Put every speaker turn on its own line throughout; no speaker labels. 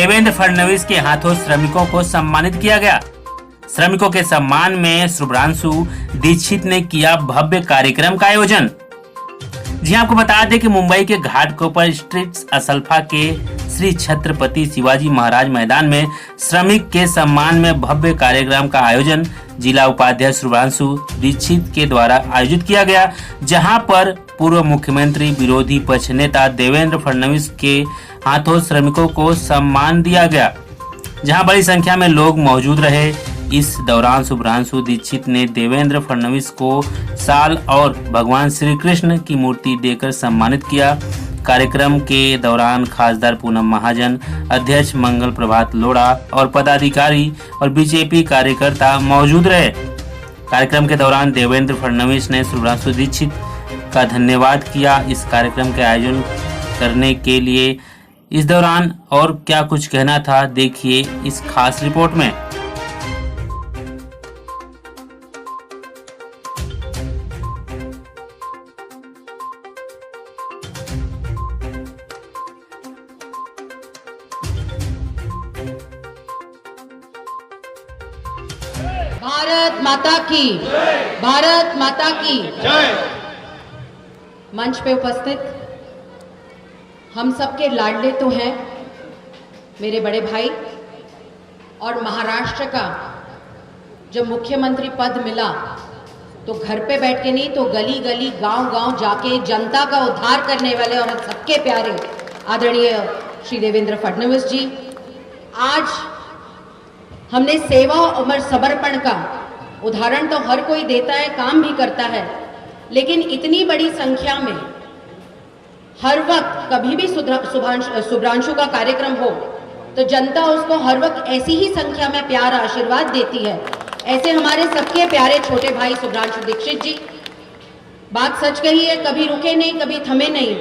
देवेंद्र फडणवीस के हाथों श्रमिकों को सम्मानित किया गया। श्रमिकों के सम्मान में शुभ्रांशु दीक्षित ने किया भव्य कार्यक्रम का आयोजन। जी आपको बता दें कि मुंबई के घाटकोपर स्ट्रीट असल्फा के श्री छत्रपति शिवाजी महाराज मैदान में श्रमिक के सम्मान में भव्य कार्यक्रम का आयोजन जिला उपाध्यक्ष शुभ्रांशु दीक्षित के द्वारा आयोजित किया गया, जहां पर पूर्व मुख्यमंत्री विरोधी पक्ष नेता देवेंद्र फडणवीस के हाथों श्रमिकों को सम्मान दिया गया, जहां बड़ी संख्या में लोग मौजूद रहे। इस दौरान शुभ्रांशु दीक्षित ने देवेंद्र फडणवीस को शाल और भगवान श्री कृष्ण की मूर्ति देकर सम्मानित किया। कार्यक्रम के दौरान खासदार पूनम महाजन, अध्यक्ष मंगल प्रभात लोढ़ा और पदाधिकारी और बीजेपी कार्यकर्ता मौजूद रहे। कार्यक्रम के दौरान देवेंद्र फडणवीस ने शुभ्रांशु दीक्षित का धन्यवाद किया इस कार्यक्रम के आयोजन करने के लिए। इस दौरान और क्या कुछ कहना था, देखिए इस खास रिपोर्ट में।
भारत माता की, भारत माता की जय। मंच पे उपस्थित हम सबके लाडले तो हैं मेरे बड़े भाई, और महाराष्ट्र का जब मुख्यमंत्री पद मिला तो घर पे बैठ के नहीं तो गली गली गांव गांव जाके जनता का उद्धार करने वाले और सबके प्यारे आदरणीय श्री देवेंद्र फडणवीस जी। आज हमने सेवा और समर्पण का उदाहरण तो हर कोई देता है, काम भी करता है, लेकिन इतनी बड़ी संख्या में हर वक्त कभी भी शुभ्रांशु का कार्यक्रम हो तो जनता उसको हर वक्त ऐसी ही संख्या में प्यार आशीर्वाद देती है। ऐसे हमारे सबके प्यारे छोटे भाई शुभ्रांशु दीक्षित जी, बात सच कही है, कभी रुके नहीं, कभी थमे नहीं,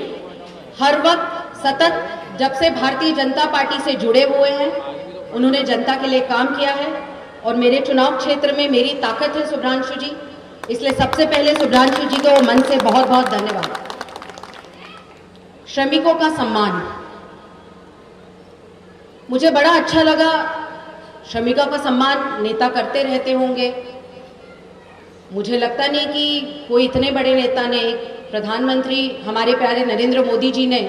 हर वक्त सतत जब से भारतीय जनता पार्टी से जुड़े हुए हैं उन्होंने जनता के लिए काम किया है। और मेरे चुनाव क्षेत्र में मेरी ताकत है शुभ्रांशु जी, इसलिए सबसे पहले शुभ्रांशु जी को मन से बहुत बहुत धन्यवाद। श्रमिकों का सम्मान मुझे बड़ा अच्छा लगा। श्रमिकों का सम्मान नेता करते रहते होंगे, मुझे लगता नहीं कि कोई इतने बड़े नेता ने, प्रधानमंत्री हमारे प्यारे नरेंद्र मोदी जी ने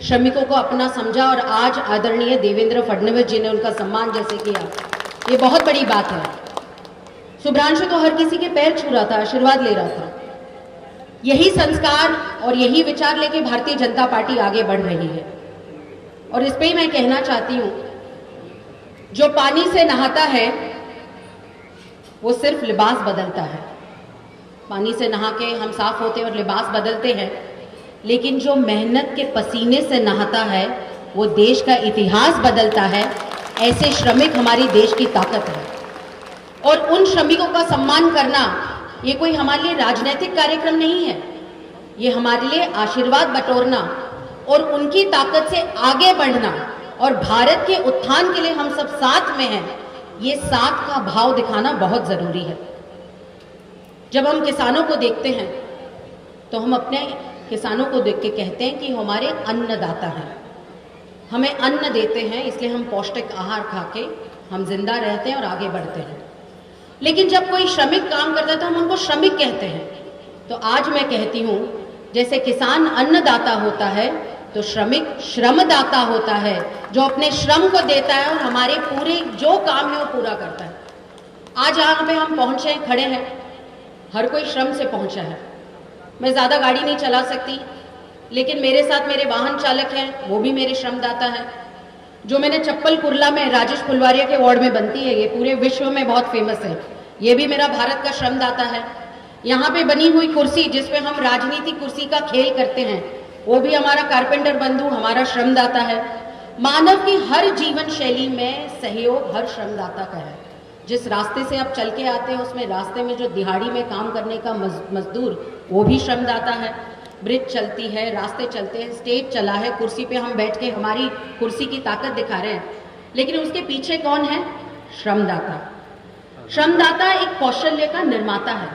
श्रमिकों को अपना समझा और आज आदरणीय देवेंद्र फडणवीस जी ने उनका सम्मान जैसे किया, ये बहुत बड़ी बात है। शुभ्रांशु तो हर किसी के पैर छू रहा था, आशीर्वाद ले रहा था। यही संस्कार और यही विचार लेके भारतीय जनता पार्टी आगे बढ़ रही है। और इस पे ही मैं कहना चाहती हूं, जो पानी से नहाता है वो सिर्फ लिबास बदलता है। पानी से नहा के हम साफ होते और लिबास बदलते हैं, लेकिन जो मेहनत के पसीने से नहाता है वो देश का इतिहास बदलता है। ऐसे श्रमिक हमारी देश की ताकत है। और उन श्रमिकों का सम्मान करना ये कोई हमारे लिए राजनीतिक कार्यक्रम नहीं है, ये हमारे लिए आशीर्वाद बटोरना और उनकी ताकत से आगे बढ़ना और भारत के उत्थान के लिए हम सब साथ में हैं, ये साथ का भाव दिखाना बहुत जरूरी है। जब हम किसानों को देखते हैं तो हम अपने किसानों को देख के कहते हैं कि हमारे अन्नदाता हैं, हमें अन्न देते हैं, इसलिए हम पौष्टिक आहार खा के हम जिंदा रहते हैं और आगे बढ़ते हैं। लेकिन जब कोई श्रमिक काम करता है तो हम उनको श्रमिक कहते हैं। तो आज मैं कहती हूँ, जैसे किसान अन्नदाता होता है तो श्रमिक श्रमदाता होता है, जो अपने श्रम को देता है और हमारे पूरे जो काम है वो पूरा करता है। आज यहाँ पे हम पहुँचे हैं, खड़े हैं, हर कोई श्रम से पहुँचा है। मैं ज़्यादा गाड़ी नहीं चला सकती, लेकिन मेरे साथ मेरे वाहन चालक हैं, वो भी मेरे श्रमदाता हैं। जो मैंने चप्पल कुर्ला में राजेश फुलवारिया के वार्ड में बनती है, ये पूरे विश्व में बहुत फेमस है, ये भी मेरा भारत का श्रमदाता है। यहाँ पे बनी हुई कुर्सी जिसपे हम राजनीतिक कुर्सी का खेल करते हैं, वो भी हमारा कारपेंटर बंधु हमारा श्रमदाता है। मानव की हर जीवन शैली में सहयोग हर श्रमदाता का है। जिस रास्ते से आप चल के आते हैं उसमें रास्ते में जो दिहाड़ी में काम करने का मजदूर, वो भी श्रमदाता है। ब्रिज चलती है, रास्ते चलते हैं, स्टेज चला है, कुर्सी पे हम बैठ के हमारी कुर्सी की ताकत दिखा रहे हैं, लेकिन उसके पीछे कौन है? श्रमदाता। श्रमदाता एक कौशल्य का निर्माता है।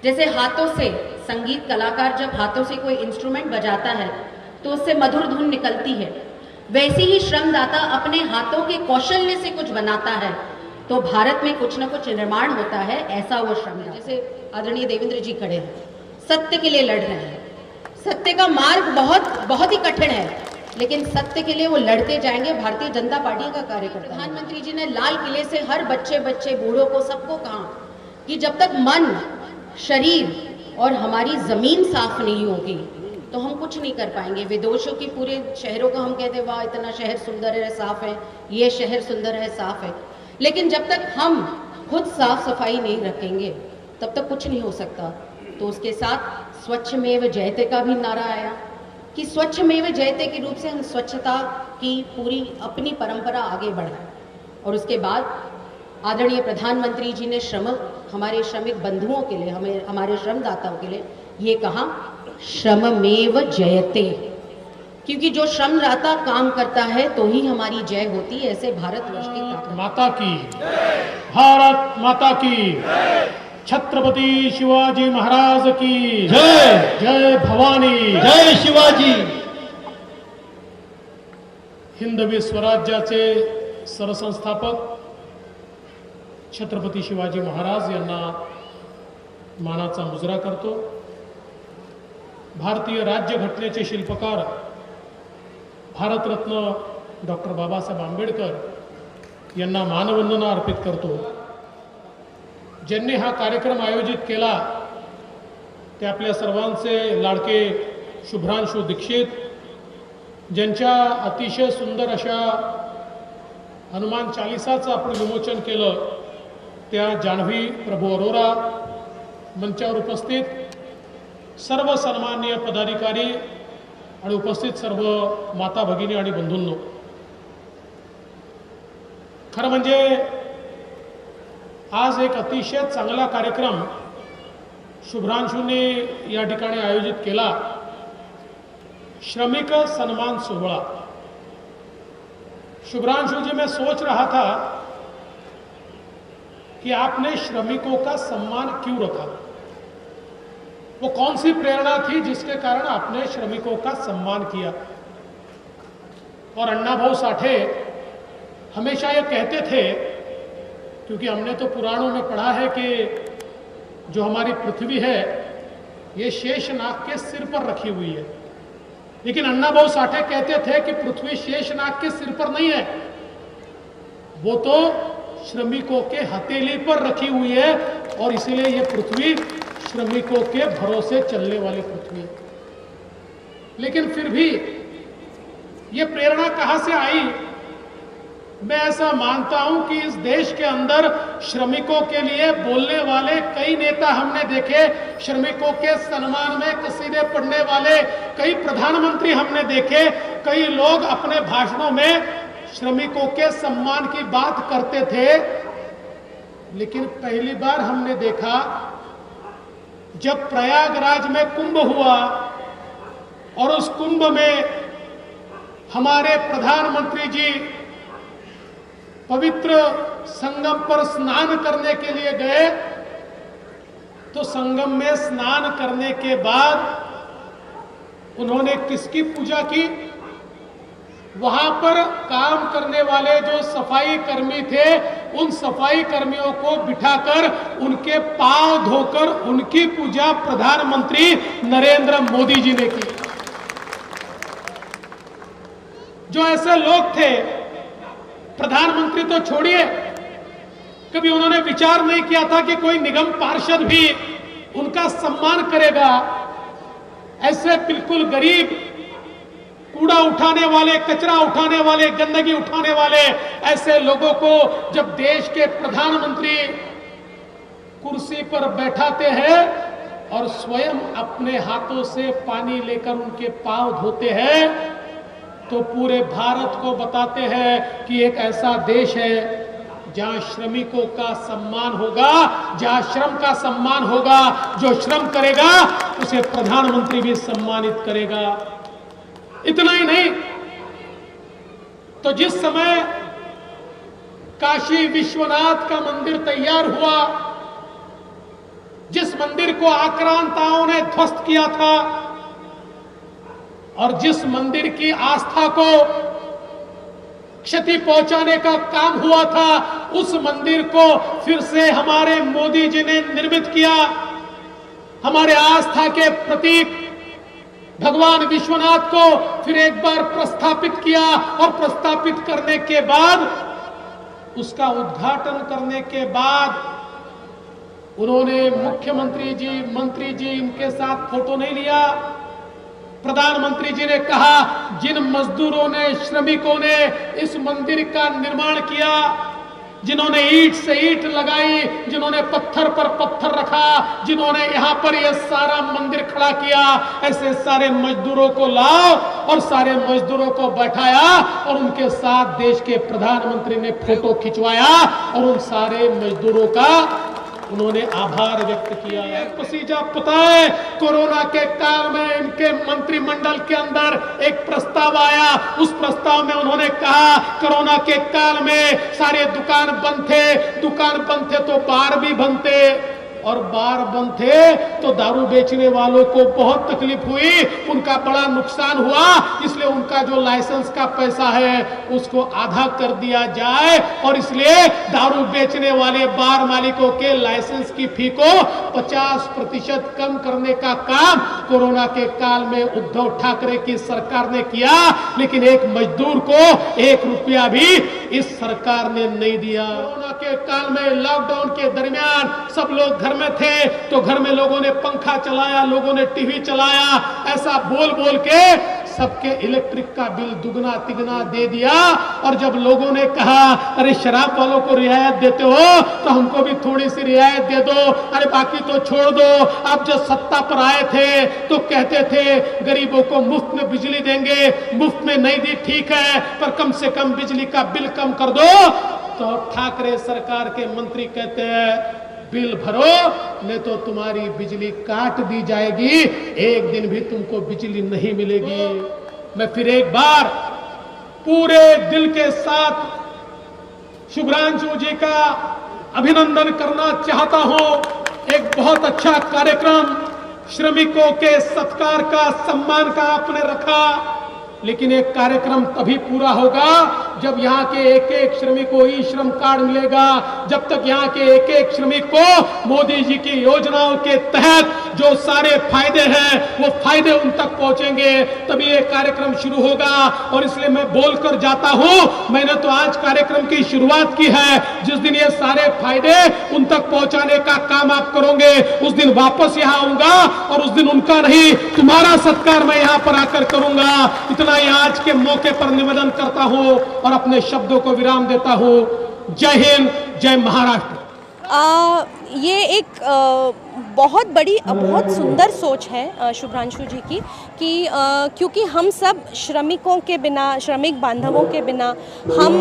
जैसे हाथों से संगीत कलाकार जब हाथों से कोई इंस्ट्रूमेंट बजाता है तो उससे मधुर धुन निकलती है, वैसे ही श्रमदाता अपने हाथों के कौशल्य से कुछ बनाता है तो भारत में कुछ न कुछ निर्माण होता है। ऐसा वो श्रमदाता, जैसे आदरणीय देवेंद्र जी खड़े हैं, सत्य के लिए लड़ रहे हैं। सत्य का मार्ग बहुत ही कठिन है, लेकिन सत्य के लिए वो लड़ते जाएंगे। भारतीय जनता पार्टी का कार्यकर्ता, प्रधानमंत्री जी ने लाल किले से हर बच्चे बूढ़ों को सबको कहा कि जब तक मन, शरीर और हमारी जमीन साफ नहीं होगी तो हम कुछ नहीं कर पाएंगे। विदेशों की पूरे शहरों को हम कहते वाह इतना शहर सुंदर है, साफ है, ये शहर सुंदर है, साफ है, लेकिन जब तक हम खुद साफ सफाई नहीं रखेंगे तब तक कुछ नहीं हो सकता। तो उसके साथ स्वच्छमेव जयते का भी नारा आया कि स्वच्छमेव जयते के रूप से हम स्वच्छता की पूरी अपनी परंपरा आगे बढ़ाएं। और उसके बाद आदरणीय प्रधानमंत्री जी ने हमारे श्रमिक बंधुओं के लिए, हमारे श्रमदाताओं के लिए ये कहा श्रममेव जयते, क्योंकि जो श्रमदाता काम करता है तो ही हमारी जय होती है। ऐसे भारतवर्ष की ताकत
माता की, भारत माता की, छत्रपति शिवाजी महाराज की जय, जय भवानी,
जय शिवाजी।
हिंदवी स्वराज्याचे सरसंस्थापक छत्रपती शिवाजी महाराज यांना मानाचा मुजरा करतो। भारतीय राज्यघटनेचे शिल्पकार भारतरत्न डॉक्टर बाबासाहेब आंबेडकर यांना मानवंदना अर्पित करतो। ज्यांनी हा कार्यक्रम आयोजित केला ते आपल्या सर्वांचे लाडके शुभ्रांशू दीक्षित, ज्यांच्या अतिशय सुंदर अशा हनुमान चालिसाचं आपण विमोचन केलं त्या जान्हवी प्रभू अरोरा, मंचावर उपस्थित सर्व सन्माननीय पदाधिकारी आणि उपस्थित सर्व माता भगिनी आणि बंधूंनो, खरं म्हणजे आज एक अतिशय चांगला कार्यक्रम शुभ्रांशूने या ठिकाणी आयोजित केला। श्रमिक सम्मान सोहळा। शुभ्रांशु जी, मैं सोच रहा था कि आपने श्रमिकों का सम्मान क्यों रखा, वो कौन सी प्रेरणा थी जिसके कारण आपने श्रमिकों का सम्मान किया। और अण्णा भाऊ साठे हमेशा ये कहते थे, क्योंकि हमने तो पुराणों में पढ़ा है कि जो हमारी पृथ्वी है ये शेषनाग के सिर पर रखी हुई है, लेकिन अण्णा भाऊ साठे कहते थे कि पृथ्वी शेषनाग के सिर पर नहीं है, वो तो श्रमिकों के हथेली पर रखी हुई है, और इसीलिए ये पृथ्वी श्रमिकों के भरोसे चलने वाली पृथ्वी है। लेकिन फिर भी ये प्रेरणा कहां से आई? मैं ऐसा मानता हूं कि इस देश के अंदर श्रमिकों के लिए बोलने वाले कई नेता हमने देखे, श्रमिकों के सम्मान में कसीदे पढ़ने वाले कई प्रधानमंत्री हमने देखे, कई लोग अपने भाषणों में श्रमिकों के सम्मान की बात करते थे। लेकिन पहली बार हमने देखा जब प्रयागराज में कुंभ हुआ और उस कुंभ में हमारे प्रधानमंत्री जी पवित्र संगम पर स्नान करने के लिए गए, तो संगम में स्नान करने के बाद उन्होंने किसकी पूजा की? वहां पर काम करने वाले जो सफाई कर्मी थे उन सफाई कर्मियों को बिठाकर उनके पांव धोकर उनकी पूजा प्रधानमंत्री नरेंद्र मोदी जी ने की। जो ऐसे लोग थे, प्रधानमंत्री तो छोड़िए, कभी उन्होंने विचार नहीं किया था कि कोई निगम पार्षद भी उनका सम्मान करेगा। ऐसे बिल्कुल गरीब, कूड़ा उठाने वाले, कचरा उठाने वाले, गंदगी उठाने वाले ऐसे लोगों को जब देश के प्रधानमंत्री कुर्सी पर बैठाते हैं और स्वयं अपने हाथों से पानी लेकर उनके पांव धोते हैं, तो पूरे भारत को बताते हैं कि एक ऐसा देश है जहां श्रमिकों का सम्मान होगा, जहां श्रम का सम्मान होगा। जो श्रम करेगा उसे प्रधानमंत्री भी सम्मानित करेगा। इतना ही नहीं, तो जिस समय काशी विश्वनाथ का मंदिर तैयार हुआ, जिस मंदिर को आक्रांताओं ने ध्वस्त किया था और जिस मंदिर की आस्था को क्षति पहुंचाने का काम हुआ था, उस मंदिर को फिर से हमारे मोदी जी ने निर्मित किया। हमारे आस्था के प्रतीक भगवान विश्वनाथ को फिर एक बार प्रस्थापित किया और प्रस्थापित करने के बाद, उसका उद्घाटन करने के बाद उन्होंने मुख्यमंत्री जी, मंत्री जी इनके साथ फोटो नहीं लिया। प्रधानमंत्री जी ने कहा, जिन मजदूरों ने, श्रमिकों ने इस मंदिर का निर्माण किया, जिन्होंने ईंट से ईंट लगाई, जिन्होंने पत्थर पर पत्थर रखा, जिन्होंने यहाँ पर यह सारा मंदिर खड़ा किया, ऐसे सारे मजदूरों को लाओ और सारे मजदूरों को बैठाया और उनके साथ देश के प्रधानमंत्री ने फोटो खिंचवाया और उन सारे मजदूरों का उन्होंने आभार व्यक्त किया। पसीजा पता है, कोरोना के काल में इनके मंत्रिमंडल के अंदर एक प्रस्ताव आया। उस प्रस्ताव में उन्होंने कहा, कोरोना के काल में सारे दुकान बंद थे तो बार भी बंद थे, और बार बंद थे तो दारू बेचने वालों को बहुत तकलीफ हुई, उनका बड़ा नुकसान हुआ। इसलिए उनका जो लाइसेंस का पैसा है उसको आधा कर दिया जाए, और इसलिए दारू बेचने वाले बार मालिकों के लाइसेंस की फी को 50% कम करने का काम कोरोना के काल में उद्धव ठाकरे की सरकार ने किया। लेकिन एक मजदूर को 1 रुपया भी इस सरकार ने नहीं दिया। कोरोना के काल में लॉकडाउन के दरमियान सब लोग घर में थे तो घर में लोगों ने पंखा चलाया, लोगों ने टीवी चलाया, ऐसा बोल बोल के सबके इलेक्ट्रिक का बिल दुगना तिगना दे दिया। और जब लोगों ने कहा, अरे शराब वालों को रियायत देते हो तो हमको भी थोड़ी सी रियायत दे दो, अरे बाकी तो छोड़ दो। आप जब सत्ता पर आए थे तो कहते थे गरीबों को मुफ्त में बिजली देंगे, मुफ्त में नहीं दी ठीक है, पर कम से कम बिजली का बिल कम कर दो। तो ठाकरे सरकार के मंत्री कहते हैं, बिल भरो नहीं तो तुम्हारी बिजली काट दी जाएगी, एक दिन भी तुमको बिजली नहीं मिलेगी। मैं फिर एक बार पूरे दिल के साथ शुभ्रांशु जी का अभिनंदन करना चाहता हूं। एक बहुत अच्छा कार्यक्रम श्रमिकों के सत्कार का, सम्मान का आपने रखा, लेकिन एक कार्यक्रम तभी पूरा होगा जब यहाँ के एक एक श्रमिक को ई श्रम कार्ड मिलेगा। जब तक यहाँ के एक एक श्रमिक को मोदी जी की योजनाओं के तहत जो सारे फायदे हैं वो फायदे उन तक पहुंचेंगे, तभी ये कार्यक्रम शुरू होगा। और इसलिए मैं बोलकर जाता हूं, मैंने तो आज कार्यक्रम की शुरुआत की है। जिस दिन ये सारे फायदे उन तक पहुंचाने का काम आप करोगे, उस दिन वापस यहाँ आऊंगा और उस दिन उनका नहीं तुम्हारा सत्कार मैं यहाँ पर आकर करूंगा। इतना ही आज के मौके पर निवेदन करता हूं और अपने शब्दों को विराम देता हूं। जय हिंद, जय महाराष्ट्र।
ये एक बहुत बड़ी, बहुत सुंदर सोच है शुभ्रांशु जी की कि क्योंकि हम सब श्रमिकों के बिना, श्रमिक बांधवों के बिना हम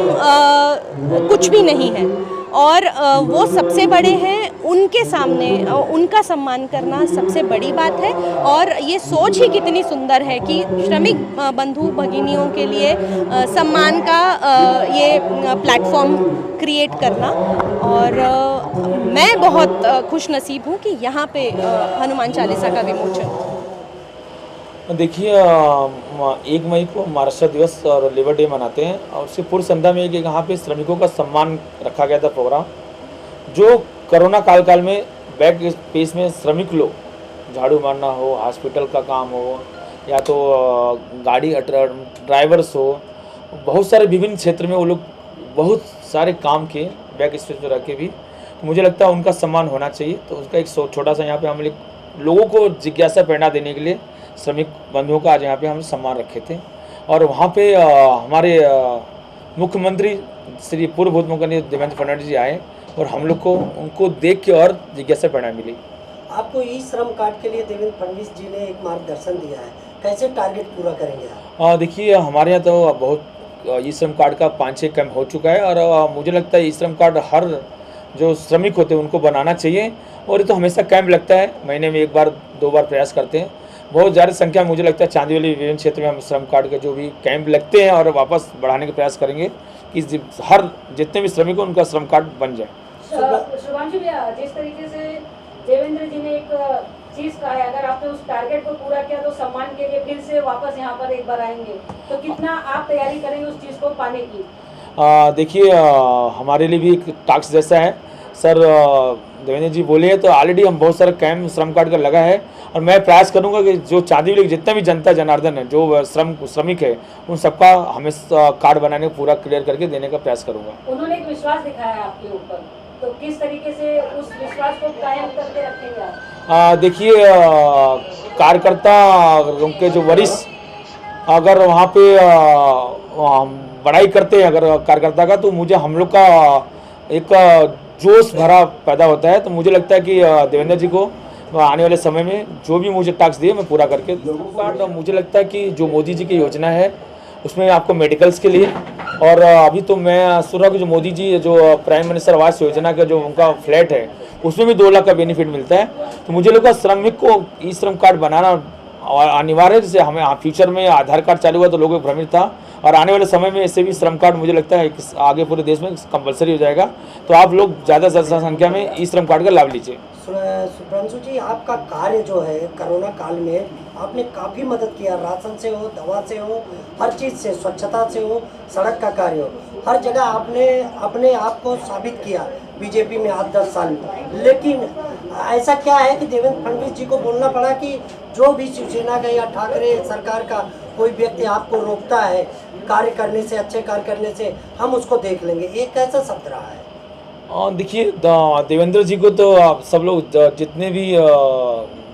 कुछ भी नहीं है, और वो सबसे बड़े हैं, उनके सामने उनका सम्मान करना सबसे बड़ी बात है। और ये सोच ही कितनी सुंदर है कि श्रमिक बंधु भगिनियों के लिए सम्मान का ये प्लेटफॉर्म क्रिएट करना। और मैं बहुत खुश नसीब हूँ कि यहाँ पे हनुमान चालीसा का विमोचन।
देखिए, 1 मई को महाराष्ट्र दिवस और लेबर डे मनाते हैं, और उसके पूर्व संध्या में कि यहाँ पे श्रमिकों का सम्मान रखा गया था प्रोग्राम, जो कोरोना काल में बैक स्पेस में श्रमिक लोग झाड़ू मारना हो, हॉस्पिटल का काम हो, या तो गाड़ी ड्राइवर्स हो, बहुत सारे विभिन्न क्षेत्र में वो लोग बहुत सारे काम किए बैक स्पेस में रह के भी। मुझे लगता है उनका सम्मान होना चाहिए। तो उसका एक छोटा सा यहाँ पे हम लोगों को जिज्ञासा प्रेरणा देने के लिए श्रमिक बंधुओं का आज यहाँ पे हम सम्मान रखे थे। और वहाँ पे हमारे मुख्यमंत्री श्री पूर्व मुख्यमंत्री देवेंद्र फडणवीस जी आए और हम लोग को उनको देख के और जिज्ञासा प्रेरणा मिली।
आपको ई श्रम कार्ड के लिए देवेंद्र फडणवीस जी ने एक मार्गदर्शन दिया है, कैसे टारगेट पूरा करेंगे आप?
देखिए, हमारे यहाँ तो बहुत ई श्रम कार्ड का 5-6 कैंप हो चुका है, और मुझे लगता है ई श्रम कार्ड हर जो श्रमिक होते हैं उनको बनाना चाहिए। और ये तो हमेशा कैंप लगता है, महीने में 1 बार 2 बार प्रयास करते हैं। बहुत ज़्यादा संख्या में मुझे लगता है चांदीवाली विभिन्न क्षेत्र में हम श्रम कार्ड के जो भी कैंप लगते हैं और वापस बढ़ाने का प्रयास करेंगे कि हर जितने भी श्रमिक हैं उनका श्रम कार्ड बन जाए।
शुभांशु भैया, जिस तरीके से देवेंद्र जी ने एक चीज़ कहा है, अगर आपने उस टारगेट को पूरा किया तो सम्मान के लिए फिर से वापस यहाँ पर एक बार आएंगे, तो कितना आप तैयारी करेंगे उस चीज़ को पाने की?
देखिए हमारे लिए भी एक टास्क जैसा है सर। देवेंद्र जी बोले हैं तो ऑलरेडी हम बहुत सारा कैंप श्रम कार्ड का लगा है और मैं प्रयास करूंगा कि जो चांदीवली के जितना भी जनता जनार्दन है, जो श्रमिक है, उन सबका हमें कार्ड बनाने को पूरा क्लियर करके देने का प्रयास करूंगा।
उन्होंने एक विश्वास दिखाया है आपके ऊपर, तो किस तरीके से उस विश्वास को कायम करके रखेंगे आप?
देखिए कार्यकर्ता उनके जो वरिष्ठ अगर वहाँ पे बड़ाई करते हैं अगर कार्यकर्ता का, तो मुझे हम लोग का एक जोश भरा पैदा होता है। तो मुझे लगता है कि देवेंद्र जी को आने वाले समय में जो भी मुझे टास्क दिए मैं पूरा करके दूंगा। मुझे लगता है कि जो मोदी जी की योजना है उसमें आपको मेडिकल्स के लिए, और अभी तो मैं सुन रहा हूँ कि जो मोदी जी जो प्राइम मिनिस्टर आवास योजना का जो उनका फ्लैट है उसमें भी 2 लाख का बेनिफिट मिलता है। तो मुझे लगा श्रमिक को ई श्रम कार्ड बनाना अनिवार्य है। जैसे हमें फ्यूचर में आधार कार्ड चालू हुआ तो लोगों को भ्रमित था, और आने वाले समय में ऐसे भी श्रम कार्ड मुझे लगता है आगे पूरे देश में कंपलसरी हो जाएगा। तो आप लोग ज़्यादा से ज़्यादा संख्या में ई श्रम कार्ड का लाभ लीजिए।
शुभ्रांशु जी, आपका कार्य जो है कोरोना काल में आपने काफ़ी मदद किया, राशन से हो, दवा से हो, हर चीज़ से, स्वच्छता से हो, सड़क का कार्य हो, हर जगह आपने अपने आप को साबित किया बीजेपी में 8-10 साल में। लेकिन ऐसा क्या है कि देवेंद्र फडणवीस जी को बोलना पड़ा कि जो भी शिवसेना का या ठाकरे सरकार का कोई व्यक्ति आपको रोकता है कार्य करने से, अच्छे कार्य करने से, हम उसको देख लेंगे, ये कैसा शब्द रहा है?
देखिए देवेंद्र जी को तो आप सब लोग जितने भी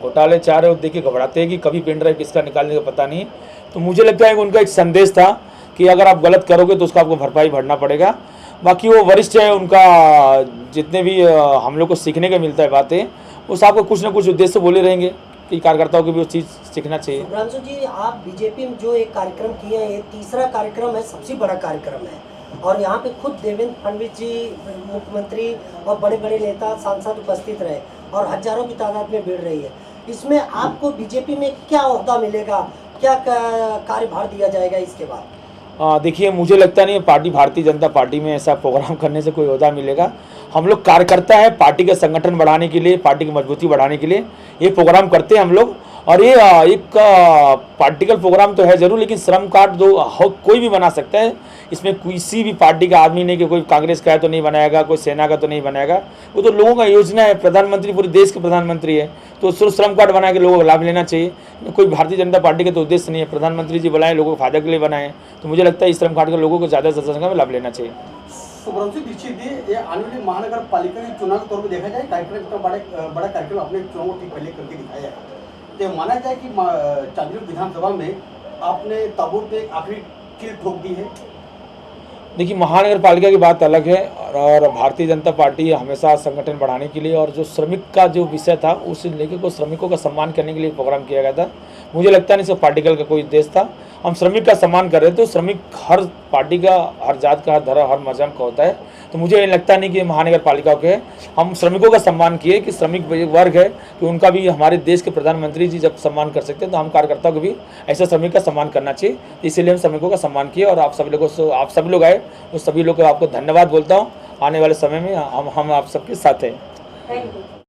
घोटाले चाह रहे हो देख के घबराते हैं कि कभी पेन ड्राइव किसका निकालने का पता नहीं। तो मुझे लगता है कि उनका एक संदेश था कि अगर आप गलत करोगे तो उसका आपको भरपाई भरना पड़ेगा। बाकी वो वरिष्ठ है, उनका जितने भी हम लोग को सीखने का मिलता है बातें, उस आपको कुछ ना कुछ उद्देश्य बोले रहेंगे कि कार्यकर्ताओं को भी वो चीज़ सीखना चाहिए।
शुभ्रांशु जी, आप बीजेपी में जो एक कार्यक्रम किए हैं, ये तीसरा कार्यक्रम है, सबसे बड़ा कार्यक्रम है, और यहाँ पे खुद देवेंद्र फडणवीस जी मुख्यमंत्री और बड़े बड़े नेता सांसद उपस्थित रहे और हजारों की तादाद में भीड़ रही है। इसमें आपको बीजेपी में क्या ओहदा मिलेगा, क्या कार्यभार दिया जाएगा इसके बाद?
देखिए मुझे लगता नहीं पार्टी भारतीय जनता पार्टी में ऐसा प्रोग्राम करने से कोई ओहदा मिलेगा। हम लोग कार्यकर्ता है, पार्टी का संगठन बढ़ाने के लिए, पार्टी की मजबूती बढ़ाने के लिए ये प्रोग्राम करते हैं हम लोग। और ये एक पार्टिकल प्रोग्राम तो है जरूर, लेकिन श्रम कार्ड कोई भी बना सकता है। इसमें किसी भी पार्टी का आदमी नहीं कि कोई कांग्रेस का है तो नहीं बनाएगा, कोई सेना का तो नहीं बनाएगा, वो तो लोगों का योजना है। प्रधानमंत्री पूरे देश के प्रधानमंत्री है, तो सिर्फ श्रम कार्ड बना के लोगों को लाभ लेना चाहिए। कोई भारतीय जनता पार्टी का तो उद्देश्य नहीं है, प्रधानमंत्री जी बुलाएं लोगों के फायदे के लिए बनाएं। तो मुझे लगता है इस श्रम कार्ड के लोगों को ज़्यादा से ज़्यादा संख्या में लाभ लेना चाहिए।
शुभ्रांशु दीक्षित जी, ये आने वाली महानगर पालिका के चुनाव के तौर पर देखा जाए कार्यक्रम इतना बड़ा कार्यक्रम अपने चुनाव को ठीक पहले करके दिखाया है, तो माना जाए कि चांदीवली विधानसभा में आपने ताबूत में आखिरी कील ठोक दी है।
देखिए महानगर पालिका की बात अलग है, और भारतीय जनता पार्टी हमेशा संगठन बढ़ाने के लिए और जो श्रमिक का जो विषय था उस लेके को श्रमिकों का सम्मान करने के लिए प्रोग्राम किया गया था। मुझे लगता नहीं सिर्फ पार्टिकल का कोई उद्देश्य था, हम श्रमिक का सम्मान कर रहे थे। तो श्रमिक हर पार्टी का, हर जात का, हर धर्म, हर मजहब का होता है। तो मुझे लगता नहीं कि महानगर पालिका के हम श्रमिकों का सम्मान किए कि श्रमिक वर्ग है कि उनका भी हमारे देश के प्रधानमंत्री जी जब सम्मान कर सकते हैं तो हम कार्यकर्ताओं को भी ऐसा श्रमिक का सम्मान करना चाहिए। इसीलिए हम श्रमिकों का सम्मान किए और आप सभी लोग आए, उस सभी लोग को आपको धन्यवाद बोलता हूँ। आने वाले समय में हम आप सबके साथ हैं।
Thank you.